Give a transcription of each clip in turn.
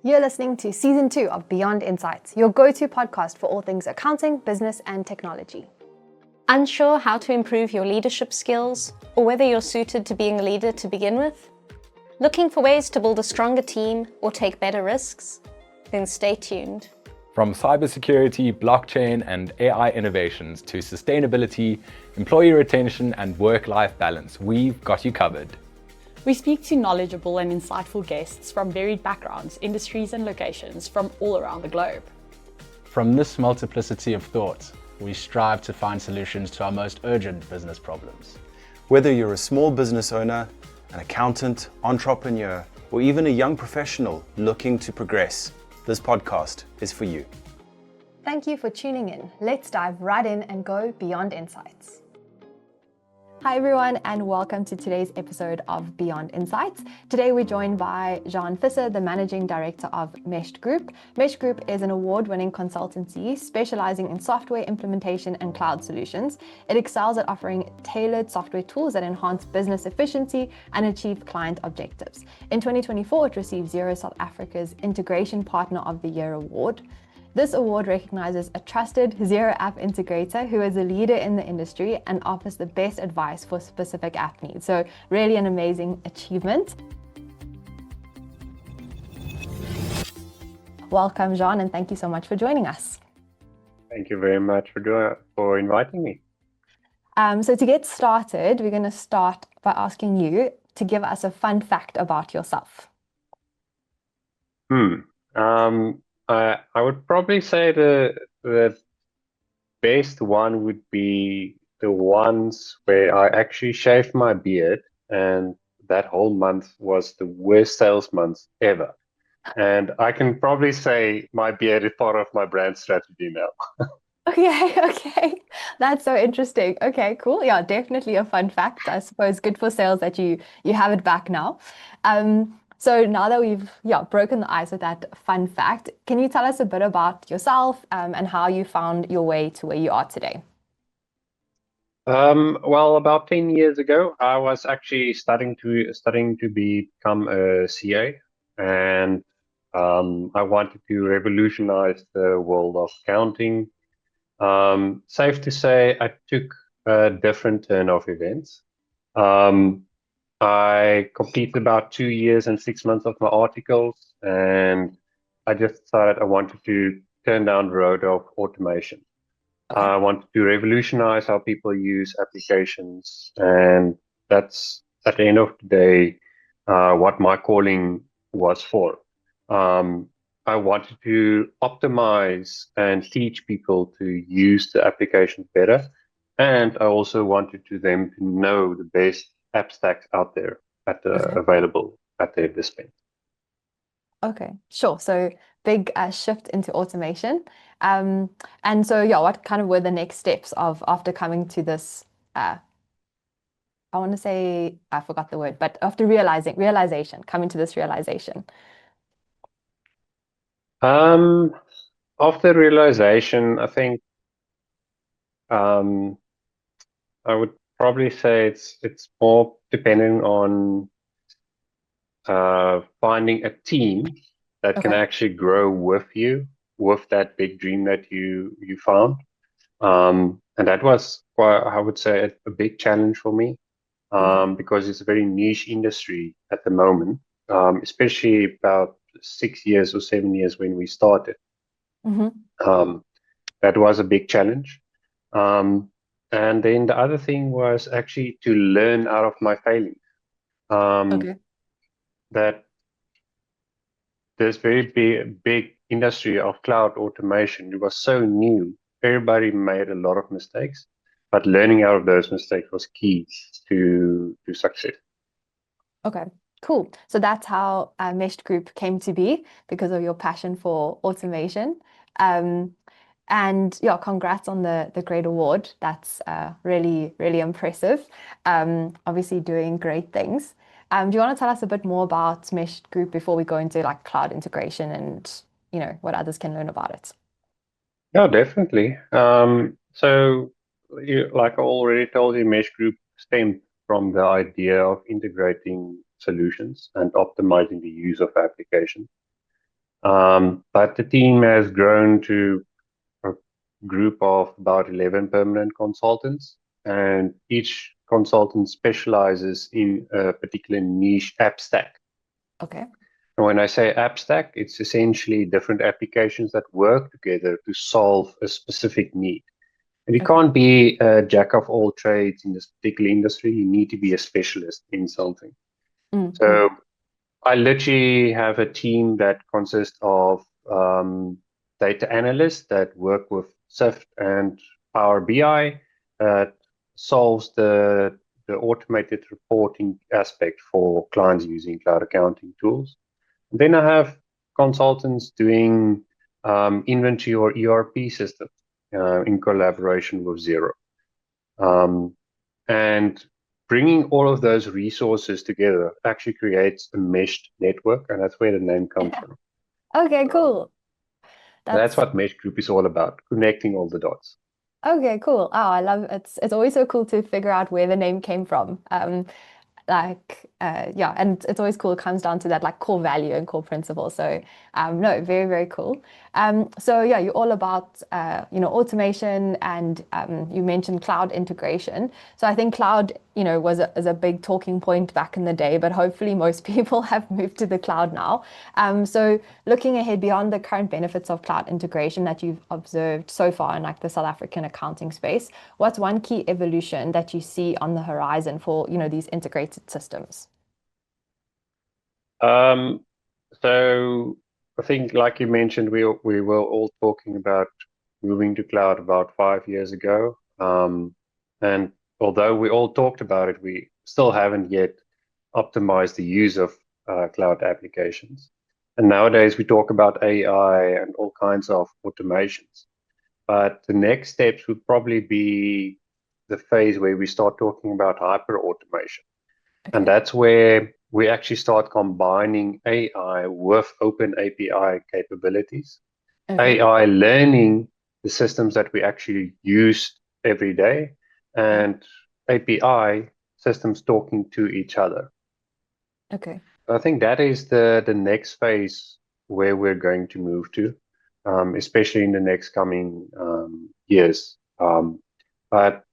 You're listening to Season 2 of Beyond Insights, your go-to podcast for all things accounting, business, and technology. Unsure how to improve your leadership skills, or whether you're suited to being a leader to begin with? Looking for ways to build a stronger team or take better risks? Then stay tuned. From cybersecurity, blockchain, and AI innovations to sustainability, employee retention, and work-life balance, we've got you covered. We speak to knowledgeable and insightful guests from varied backgrounds, industries, and locations from all around the globe. From this multiplicity of thought, we strive to find solutions to our most urgent business problems. Whether you're a small business owner, an accountant, entrepreneur, or even a young professional looking to progress, this podcast is for you. Thank you for tuning in. Let's dive right in and go beyond insights. Hi everyone, and welcome to today's episode of Beyond Insights. Today we're joined by Juan Visser, the Managing Director of Meshed Group. Meshed Group is an award-winning consultancy specializing in software implementation and cloud solutions. It excels at offering tailored software tools that enhance business efficiency and achieve client objectives. In 2024, it received Xero South Africa's Integration Partner of the Year award. This award recognizes a trusted Xero app integrator who is a leader in the industry and offers the best advice for specific app needs. So really an amazing achievement. Welcome, Jean, and thank you so much for joining us. Thank you very much for inviting me. So to get started, we're going to start by asking you to give us a fun fact about yourself. I would probably say the best one would be the ones where I actually shaved my beard, and that whole month was the worst sales month ever. And I can probably say my beard is part of my brand strategy now. Okay. That's so interesting. Okay, cool. Yeah, definitely a fun fact. I suppose good for sales that you have it back now. So now that we've broken the ice with that fun fact, can you tell us a bit about yourself and how you found your way to where you are today? Well, about 10 years ago, I was actually studying to become a CA, and I wanted to revolutionize the world of accounting. Safe to say, I took a different turn of events. I completed about 2 years and 6 months of my articles, and I just decided I wanted to turn down the road of automation. Okay. I wanted to revolutionize how people use applications, and that's at the end of the day what my calling was for. I wanted to optimize and teach people to use the applications better, and I also wanted them to know the best app stacks out there available at their display. Okay, sure. So big shift into automation. And so, what kind of were the next steps after coming to this, I want to say, I forgot the word, but after coming to this realization? After realization, I think I would probably say it's more dependent on finding a team that can actually grow with you, with that big dream that you found. And that was quite, I would say, a big challenge for me, because it's a very niche industry at the moment, especially about 6 years or 7 years when we started. That was a big challenge. And then the other thing was actually to learn out of my failings. That this very big industry of cloud automation, it was so new. Everybody made a lot of mistakes, but learning out of those mistakes was key to success. Okay, cool. So that's how Meshed Group came to be, because of your passion for automation. And congrats on the great award. That's really, really impressive. Obviously doing great things. Do you want to tell us a bit more about Meshed Group before we go into like cloud integration and what others can learn about it? Yeah, definitely. So, like I already told you, Mesh Group stemmed from the idea of integrating solutions and optimizing the use of applications. But the team has grown to a group of about 11 permanent consultants, and each consultant specializes in a particular niche app stack. Okay. And when I say app stack, it's essentially different applications that work together to solve a specific need. And you Okay. can't be a jack of all trades in this particular industry. You need to be a specialist in something. So I literally have a team that consists of data analysts that work with SIFT and Power BI that solves the automated reporting aspect for clients using cloud accounting tools. And then I have consultants doing inventory or ERP systems in collaboration with Xero. And bringing all of those resources together actually creates a meshed network, and that's where the name comes from. Okay, cool. That's what Mesh Group is all about, connecting all the dots. Okay, cool. Oh, I love it's always so cool to figure out where the name came from. Yeah, and it's always cool. It comes down to that like core value and core principle. So no, very, very cool. So yeah, you're all about automation, and you mentioned cloud integration. So I think cloud was a big talking point back in the day, but hopefully most people have moved to the cloud now. So looking ahead beyond the current benefits of cloud integration that you've observed so far in like the South African accounting space, what's one key evolution that you see on the horizon for these integrated systems? So I think, like you mentioned, we were all talking about moving to cloud about 5 years ago. And although we all talked about it, we still haven't yet optimized the use of cloud applications. And nowadays we talk about AI and all kinds of automations. But the next steps would probably be the phase where we start talking about hyper automation. And that's where we actually start combining AI with open API capabilities. Okay. AI learning the systems that we actually use every day, and API systems talking to each other. Okay. I think that is the next phase where we're going to move to, especially in the next coming years. But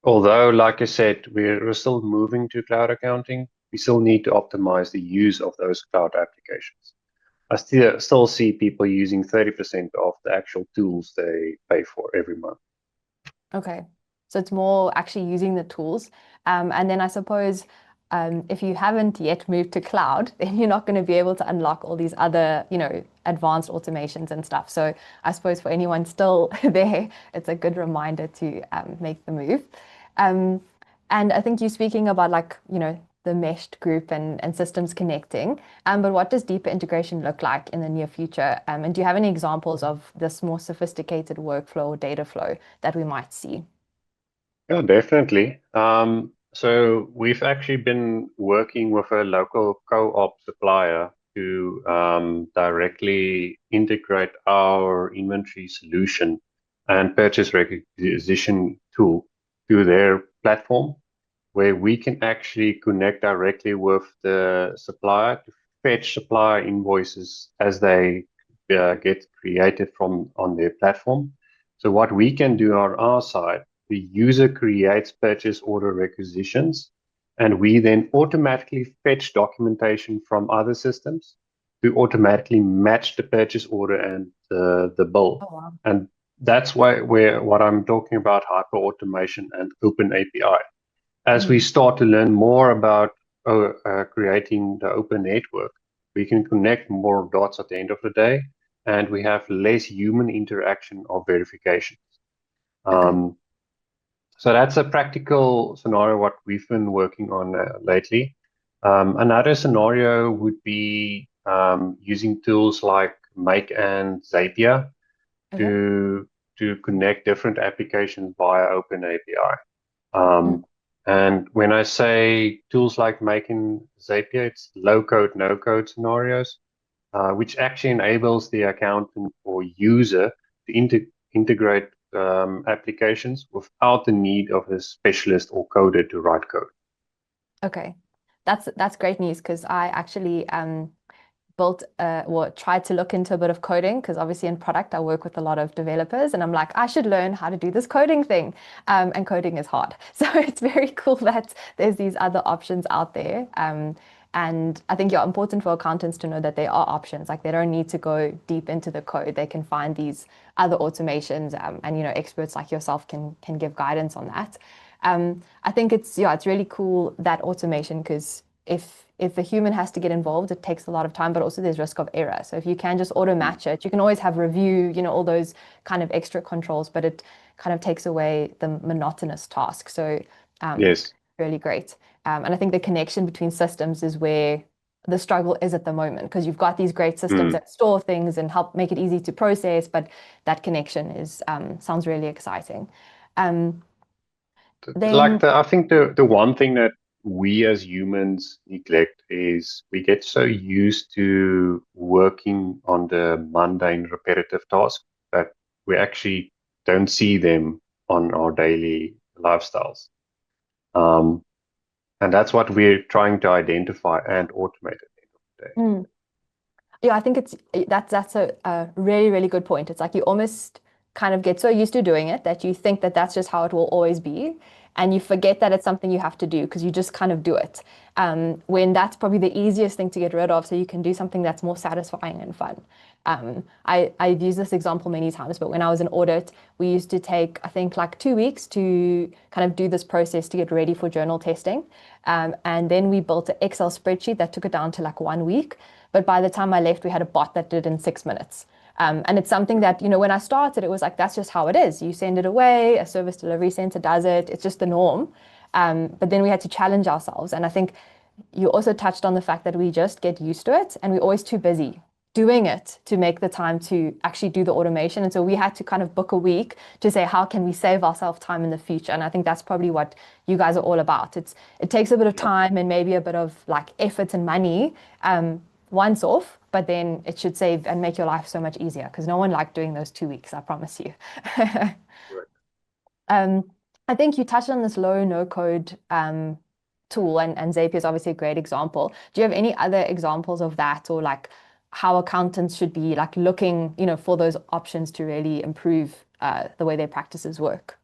although, like I said, we're still moving to cloud accounting, we still need to optimize the use of those cloud applications. I still see people using 30% of the actual tools they pay for every month. Okay. So it's more actually using the tools. And then I suppose if you haven't yet moved to cloud, then you're not going to be able to unlock all these other, advanced automations and stuff. So I suppose for anyone still there, it's a good reminder to make the move. And I think you're speaking about like, the meshed group and systems connecting. But what does deeper integration look like in the near future? And do you have any examples of this more sophisticated workflow or data flow that we might see? Yeah, definitely. So we've actually been working with a local co-op supplier to directly integrate our inventory solution and purchase requisition tool to their platform, where we can actually connect directly with the supplier to fetch supplier invoices as they get created from on their platform. So what we can do on our side, the user creates purchase order requisitions, and we then automatically fetch documentation from other systems to automatically match the purchase order and the bill. Oh, wow. And that's where what I'm talking about, hyper automation and open API. As we start to learn more about creating the open network, we can connect more dots at the end of the day, and we have less human interaction of verifications. So that's a practical scenario what we've been working on lately. Another scenario would be using tools like Make and Zapier to connect different applications via open API. And when I say tools like Make and Zapier, it's low-code, no-code scenarios, which actually enables the accountant or user to integrate applications without the need of a specialist or coder to write code. Okay. That's great news because I actually built or tried to look into a bit of coding, because obviously in product I work with a lot of developers, and I'm like, I should learn how to do this coding thing, and coding is hard. So it's very cool that there's these other options out there. And I think it's important for accountants to know that there are options. Like they don't need to go deep into the code. They can find these other automations, and experts like yourself can give guidance on that. I think it's really cool, that automation, because if a human has to get involved, it takes a lot of time, but also there's risk of error. So if you can just auto match it, you can always have review, all those kind of extra controls, but it kind of takes away the monotonous task. So Yes. really great. And I think the connection between systems is where the struggle is at the moment, because you've got these great systems that store things and help make it easy to process, but that connection is sounds really exciting. I think the one thing that we as humans neglect is we get so used to working on the mundane, repetitive tasks that we actually don't see them on our daily lifestyles. And that's what we're trying to identify and automate at the end of the day. Yeah, I think that's a really, really good point. It's like you almost kind of get so used to doing it that you think that that's just how it will always be. And you forget that it's something you have to do because you just kind of do it. When that's probably the easiest thing to get rid of, so you can do something that's more satisfying and fun. I've used this example many times, but when I was in audit, we used to take, I think, like 2 weeks to kind of do this process to get ready for journal testing. And then we built an Excel spreadsheet that took it down to like 1 week. But by the time I left, we had a bot that did it in 6 minutes. And it's something that, when I started, it was like, that's just how it is. You send it away, a service delivery center does it. It's just the norm. But then we had to challenge ourselves. And I think you also touched on the fact that we just get used to it and we're always too busy doing it to make the time to actually do the automation. And so we had to kind of book a week to say, how can we save ourselves time in the future? And I think that's probably what you guys are all about. It takes a bit of time and maybe a bit of like effort and money once off, but then it should save and make your life so much easier, because no one liked doing those 2 weeks, I promise you. I think you touched on this no-code tool, and Zapier is obviously a great example. Do you have any other examples of that, or like how accountants should be like looking, for those options to really improve the way their practices work?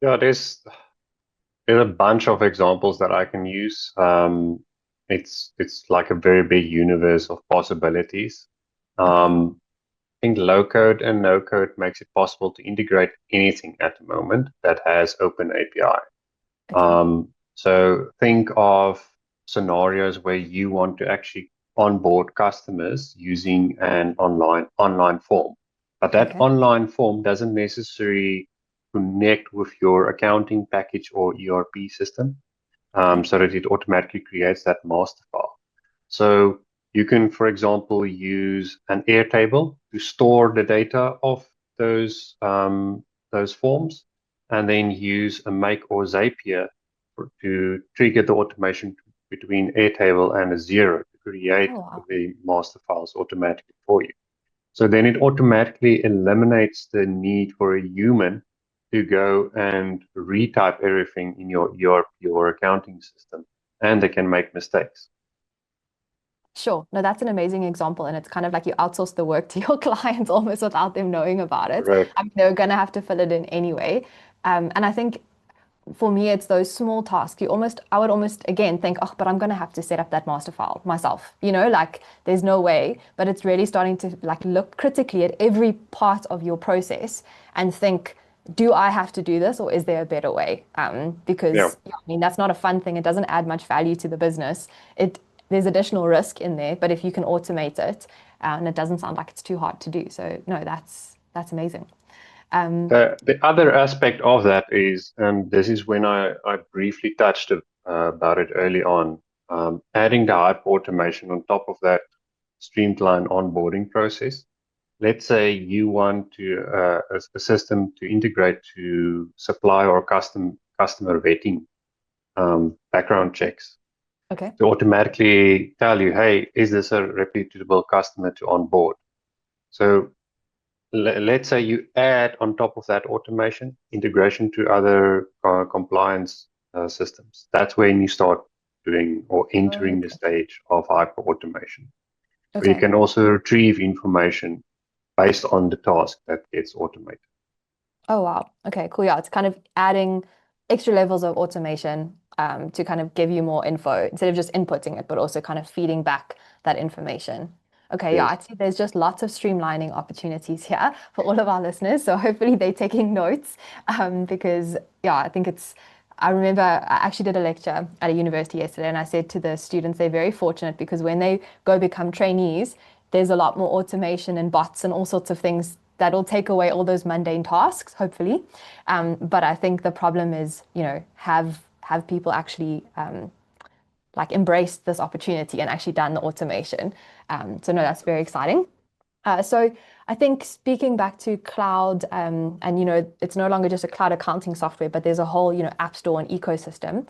Yeah, there's a bunch of examples that I can use. It's like a very big universe of possibilities. I think low code and no code makes it possible to integrate anything at the moment that has open API. So think of scenarios where you want to actually onboard customers using an online form, but that online form doesn't necessarily connect with your accounting package or ERP system. So that it automatically creates that master file. So you can, for example, use an Airtable to store the data of those forms, and then use a Make or Zapier to trigger the automation between Airtable and a Xero to create the master files automatically for you. So then it automatically eliminates the need for a human to go and retype everything in your accounting system, and they can make mistakes. Sure. No, that's an amazing example. And it's kind of like you outsource the work to your clients almost without them knowing about it. Right. I mean, they're going to have to fill it in anyway. And I think for me, it's those small tasks. I would almost again think, oh, but I'm going to have to set up that master file myself. Like there's no way. But it's really starting to like look critically at every part of your process and think, do I have to do this, or is there a better way? Because I mean, that's not a fun thing. It doesn't add much value to the business. There's additional risk in there, but if you can automate it, and it doesn't sound like it's too hard to do. So no, that's amazing. The other aspect of that is, and this is when I briefly touched about it early on, adding the hyper automation on top of that streamlined onboarding process. Let's say you want to a system to integrate to supply or customer vetting background checks. Okay. To automatically tell you, hey, is this a reputable customer to onboard? So let's say you add on top of that automation integration to other compliance systems. That's when you start doing or entering the stage of hyper automation. Okay. You can also retrieve information based on the task that gets automated. Oh, wow. Okay, cool. Yeah, it's kind of adding extra levels of automation to kind of give you more info instead of just inputting it, but also kind of feeding back that information. Okay, yeah, Yes. I see there's just lots of streamlining opportunities here for all of our listeners. So hopefully they're taking notes because, yeah, I think I remember I actually did a lecture at a university yesterday and I said to the students, they're very fortunate because when they go become trainees, there's a lot more automation and bots and all sorts of things that'll take away all those mundane tasks, hopefully. But I think the problem is, have people actually like embraced this opportunity and actually done the automation. So no, that's very exciting. So I think speaking back to cloud, and it's no longer just a cloud accounting software, but there's a whole app store and ecosystem.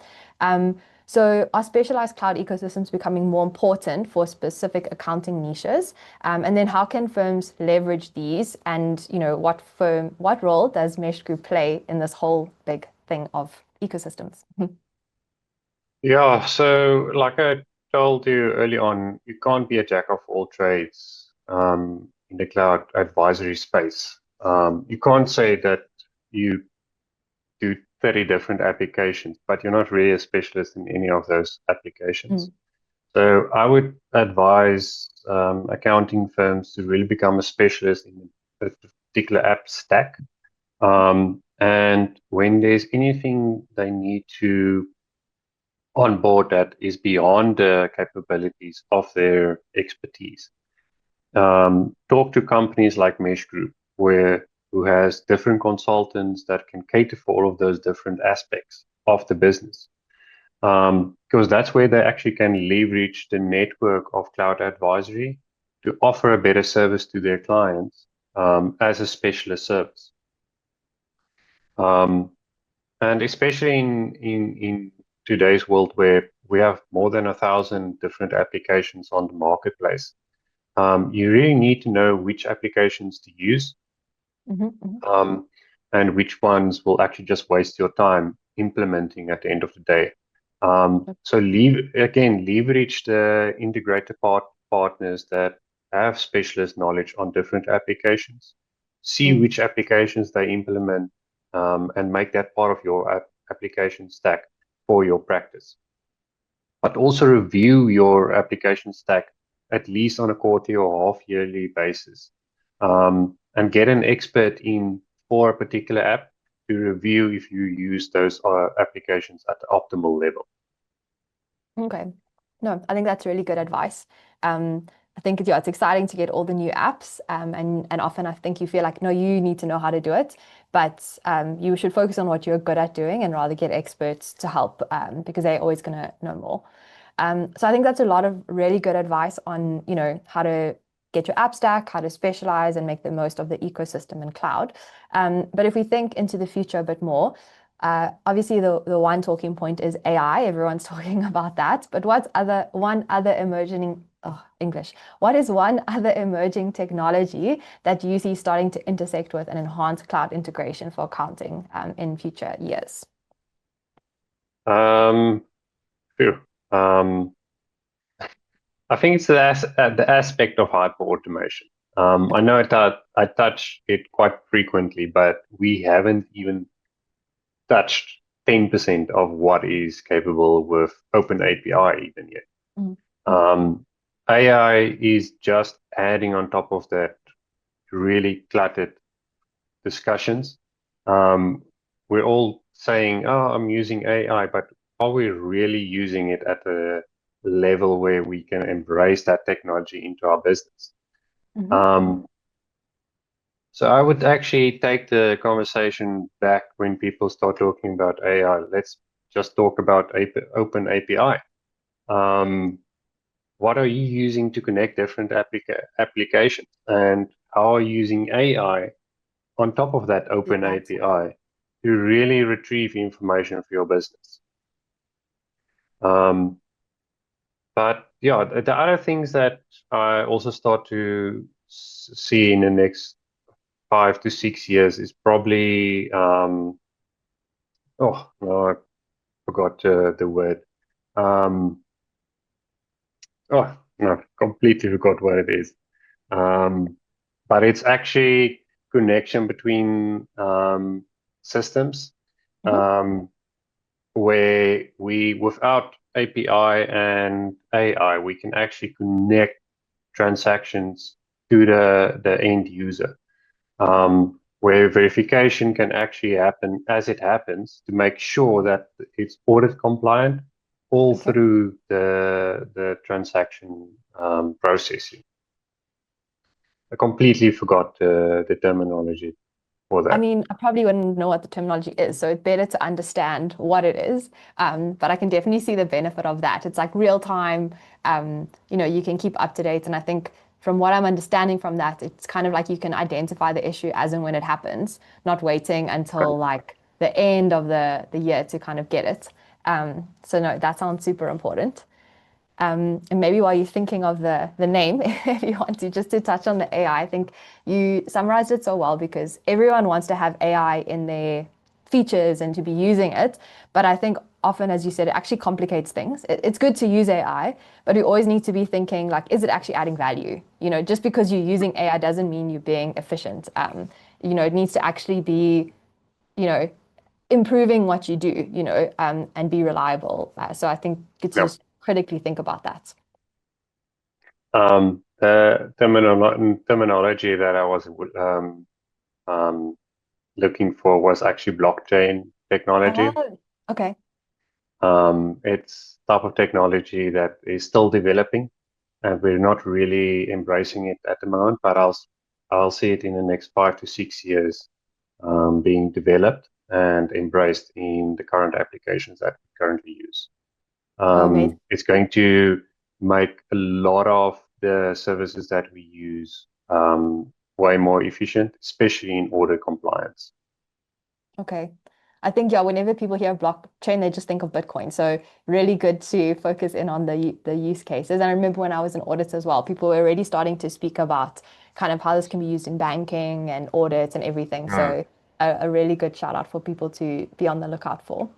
So are specialized cloud ecosystems becoming more important for specific accounting niches? And then how can firms leverage these? And what role does Mesh Group play in this whole big thing of ecosystems? Yeah, so like I told you early on, you can't be a jack of all trades in the cloud advisory space. You can't say that you do 30 different applications, but you're not really a specialist in any of those applications. So I would advise accounting firms to really become a specialist in a particular app stack. And when there's anything they need to onboard that is beyond the capabilities of their expertise, talk to companies like Mesh Group, who has different consultants that can cater for all of those different aspects of the business. Because that's where they actually can leverage the network of cloud advisory to offer a better service to their clients as a specialist service. And especially in today's world where we have more than 1,000 different applications on the marketplace, you really need to know which applications to use, and which ones will actually just waste your time implementing at the end of the day. So leverage the integrated partners that have specialist knowledge on different applications. See which applications they implement, and make that part of your application stack for your practice. But also review your application stack at least on a quarterly or half-yearly basis, and get an expert in for a particular app to review if you use those applications at the optimal level. Okay. No, I think that's really good advice. I think it's exciting to get all the new apps, and often I think you feel like, no, you need to know how to do it, but you should focus on what you're good at doing and rather get experts to help, because they're always going to know more. So I think that's a lot of really good advice on, how to get your app stack, how to specialize and make the most of the ecosystem and cloud. But if we think into the future a bit more, obviously the one talking point is AI. Everyone's talking about that. But what is one other emerging technology that you see starting to intersect with and enhance cloud integration for accounting in future years? Sure. I think it's the aspect of hyper automation. I know I touch it quite frequently, but we haven't even touched 10% of what is capable with Open API even yet. AI is just adding on top of that really cluttered discussions. We're all saying, "Oh, I'm using AI," but are we really using it at a level where we can embrace that technology into our business? So I would actually take the conversation back when people start talking about AI. Let's just talk about Open API. What are you using to connect different applications, and how are you using AI on top of that Open API to really retrieve information for your business? But yeah, the other things that I also start to see in the next 5 to 6 years is probably, oh no, I forgot the word. Oh, no, completely forgot what it is. But it's actually connection between systems, where we, without API and AI, we can actually connect transactions to the end user, where verification can actually happen as it happens to make sure that it's audit compliant all through the transaction processing. I completely forgot the terminology for that. I mean, I probably wouldn't know what the terminology is, so it's better to understand what it is. But I can definitely see the benefit of that. It's like real time, you can keep up to date. And I think from what I'm understanding from that, it's kind of like you can identify the issue as and when it happens, not waiting until like the end of the year to kind of get it. So no, that sounds super important. And maybe while you're thinking of the name, if you want to, just to touch on the AI, I think you summarized it so well because everyone wants to have AI in their features and to be using it. But I think often, as you said, it actually complicates things. It's good to use AI, but you always need to be thinking like, is it actually adding value? Just because you're using AI doesn't mean you're being efficient. It needs to actually be, improving what you do, and be reliable. So I think it's just critically think about that. The terminology that I was looking for was actually blockchain technology. Okay. It's type of technology that is still developing, and we're not really embracing it at the moment. But I'll see it in the next 5 to 6 years being developed and embraced in the current applications that we currently use. It's going to make a lot of the services that we use way more efficient, especially in audit compliance. Okay. I think, whenever people hear blockchain, they just think of Bitcoin. So really good to focus in on the use cases. And I remember when I was an auditor as well, people were already starting to speak about kind of how this can be used in banking and audits and everything. So a really good shout out for people to be on the lookout for.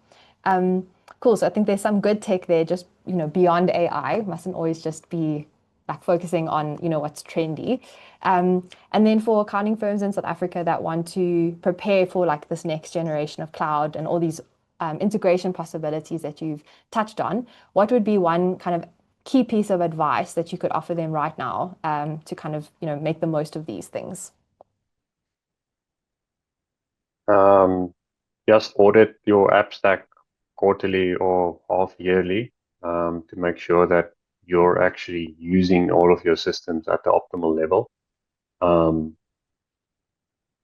Cool. So I think there's some good tech there, just, beyond AI. Mustn't always just be like focusing on, what's trendy. And then for accounting firms in South Africa that want to prepare for like this next generation of cloud and all these integration possibilities that you've touched on, what would be one kind of key piece of advice that you could offer them right now to kind of, make the most of these things? Just audit your app stack quarterly or half yearly to make sure that you're actually using all of your systems at the optimal level.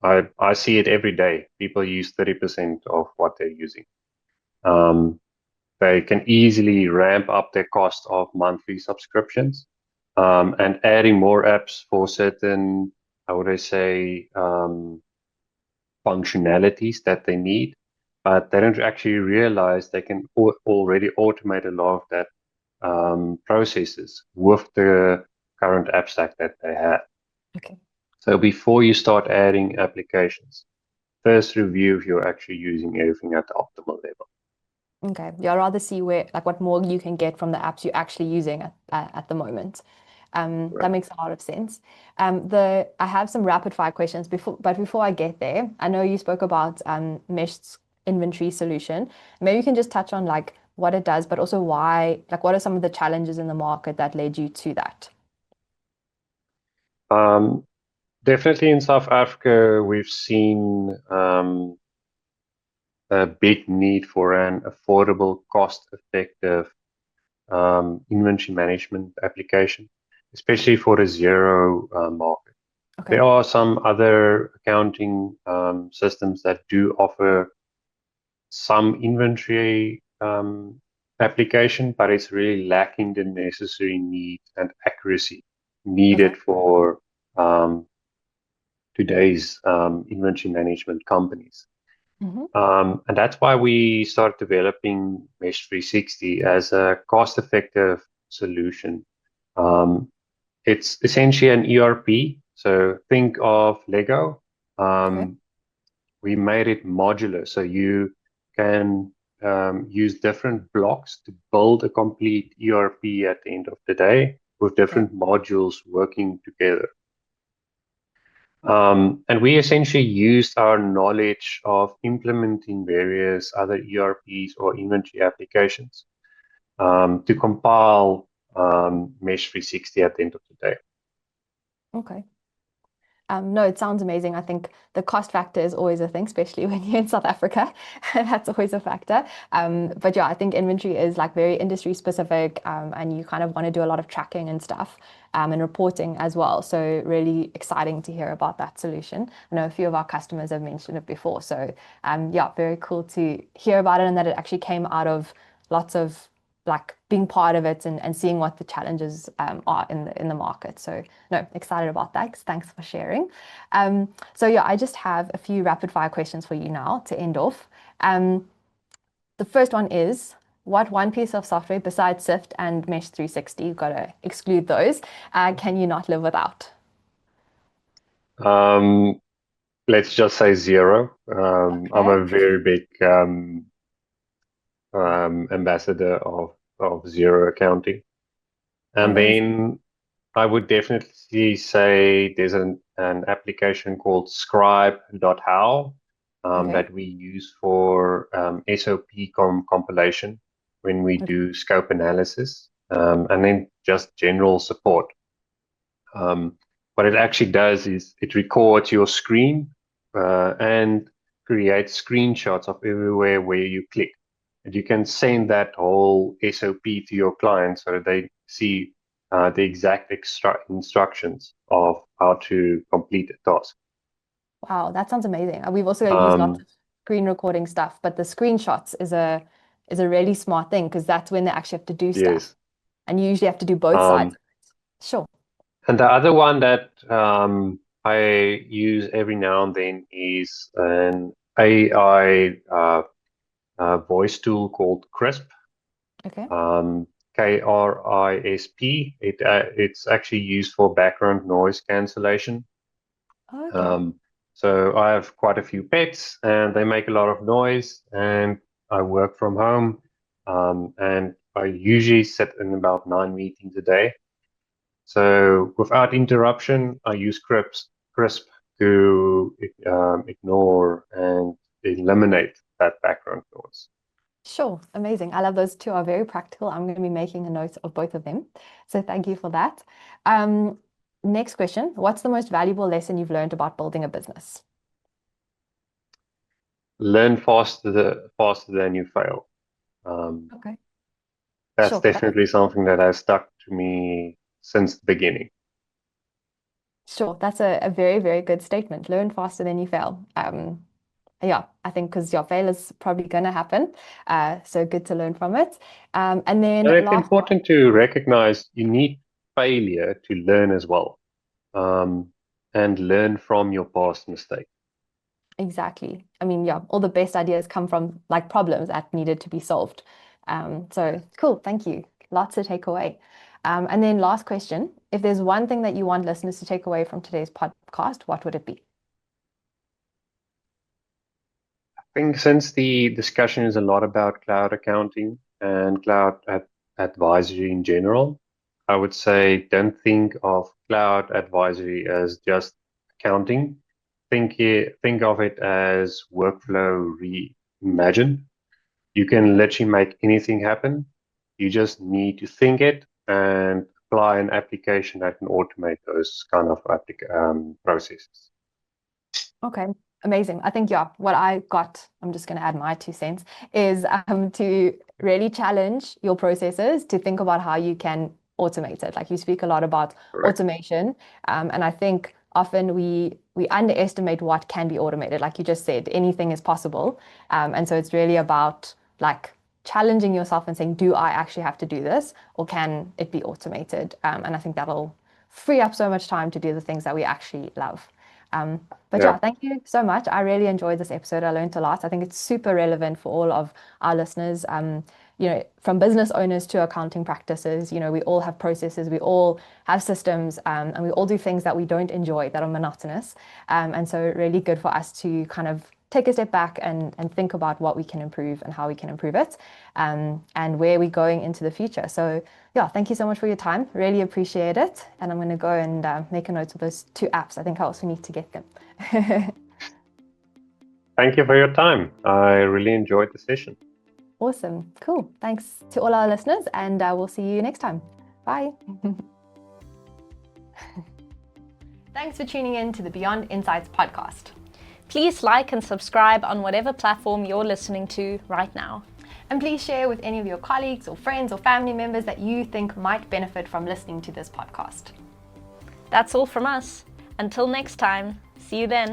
I see it every day. People use 30% of what they're using. They can easily ramp up their cost of monthly subscriptions and adding more apps for certain, how would I say, functionalities that they need, but they don't actually realize they can already automate a lot of that processes with the current app stack that they have. Okay. So before you start adding applications, first review if you're actually using everything at the optimal level. Okay. I'd rather see what more you can get from the apps you're actually using at the moment. That makes a lot of sense. I have some rapid fire questions before I get there, I know you spoke about Mesh's inventory solution. Maybe you can just touch on like what it does, but also why, like what are some of the challenges in the market that led you to that? Definitely in South Africa, we've seen a big need for an affordable, cost-effective inventory management application, especially for the zero market. Okay. There are some other accounting systems that do offer some inventory application, but it's really lacking the necessary need and accuracy needed for today's inventory management companies. And that's why we started developing Mesh 360 as a cost-effective solution. It's essentially an ERP. So think of Lego. We made it modular, so you can use different blocks to build a complete ERP at the end of the day with different modules working together. And we essentially used our knowledge of implementing various other ERPs or inventory applications to compile Mesh 360 at the end of the day. Okay. No, it sounds amazing. I think the cost factor is always a thing, especially when you're in South Africa. That's always a factor. But yeah, I think inventory is like very industry specific, and you kind of want to do a lot of tracking and stuff, and reporting as well. So really exciting to hear about that solution. I know a few of our customers have mentioned it before. So yeah, very cool to hear about it and that it actually came out of lots of like being part of it and seeing what the challenges are in the market. So no, excited about that. Thanks for sharing. So yeah, I just have a few rapid fire questions for you now to end off. The first one is, what one piece of software besides Sift and Mesh 360, you've got to exclude those, can you not live without? Let's just say Xero. Okay. I'm a very big ambassador of Xero accounting. And then I would definitely say there's an application called scribe.how that we use for SOP compilation when we do scope analysis, and then just general support. What it actually does is it records your screen and creates screenshots of everywhere where you click. And you can send that whole SOP to your client so that they see the exact instructions of how to complete a task. Wow, that sounds amazing. We've also used lots of screen recording stuff, but the screenshots is a really smart thing because that's when they actually have to do stuff. And you usually have to do both sides. Sure. And the other one that I use every now and then is an AI voice tool called Crisp. Okay. KRISP. It's actually used for background noise cancellation. Okay. So I have quite a few pets, and they make a lot of noise. And I work from home, and I usually sit in about 9 meetings a day. So without interruption, I use Crisp to ignore and eliminate that background noise. Sure, amazing. I love those two are very practical. I'm going to be making a note of both of them. So thank you for that. Next question. What's the most valuable lesson you've learned about building a business? Learn faster than you fail. Okay. That's Sure. definitely something that has stuck to me since the beginning. Sure, that's a very, very good statement. Learn faster than you fail. Yeah, I think because your fail is probably going to happen. So good to learn from it. And then And it's important to recognize you need failure to learn as well, and learn from your past mistake. Exactly. I mean, yeah, all the best ideas come from like problems that needed to be solved. So cool, thank you. Lots to take away. And then last question, if there's one thing that you want listeners to take away from today's podcast, what would it be? I think since the discussion is a lot about cloud accounting and cloud advisory in general, I would say don't think of cloud advisory as just accounting. Think of it as workflow reimagined. You can literally make anything happen. You just need to think it and apply an application that can automate those kind of processes. Okay, amazing. I think, yeah, what I got, I'm just going to add my 2 cents, is to really challenge your processes to think about how you can automate it. Like you speak a lot about automation, and I think often we underestimate what can be automated. Like you just said, anything is possible. And so it's really about like challenging yourself and saying, do I actually have to do this or can it be automated? And I think that'll free up so much time to do the things that we actually love. But yeah, thank you so much. I really enjoyed this episode. I learned a lot. I think it's super relevant for all of our listeners. You know, from business owners to accounting practices, you know, we all have processes, we all have systems, and we all do things that we don't enjoy, that are monotonous. And so really good for us to kind of take a step back and think about what we can improve and how we can improve it, and where we're going into the future. So yeah, thank you so much for your time. Really appreciate it. And I'm going to go and make a note of those 2 apps. I think I also need to get them. Thank you for your time. I really enjoyed the session. Awesome. Cool. Thanks to all our listeners, and we'll see you next time. Bye. Thanks for tuning in to the Beyond Insights podcast. Please like and subscribe on whatever platform you're listening to right now. And please share with any of your colleagues or friends or family members that you think might benefit from listening to this podcast. That's all from us. Until next time, see you then.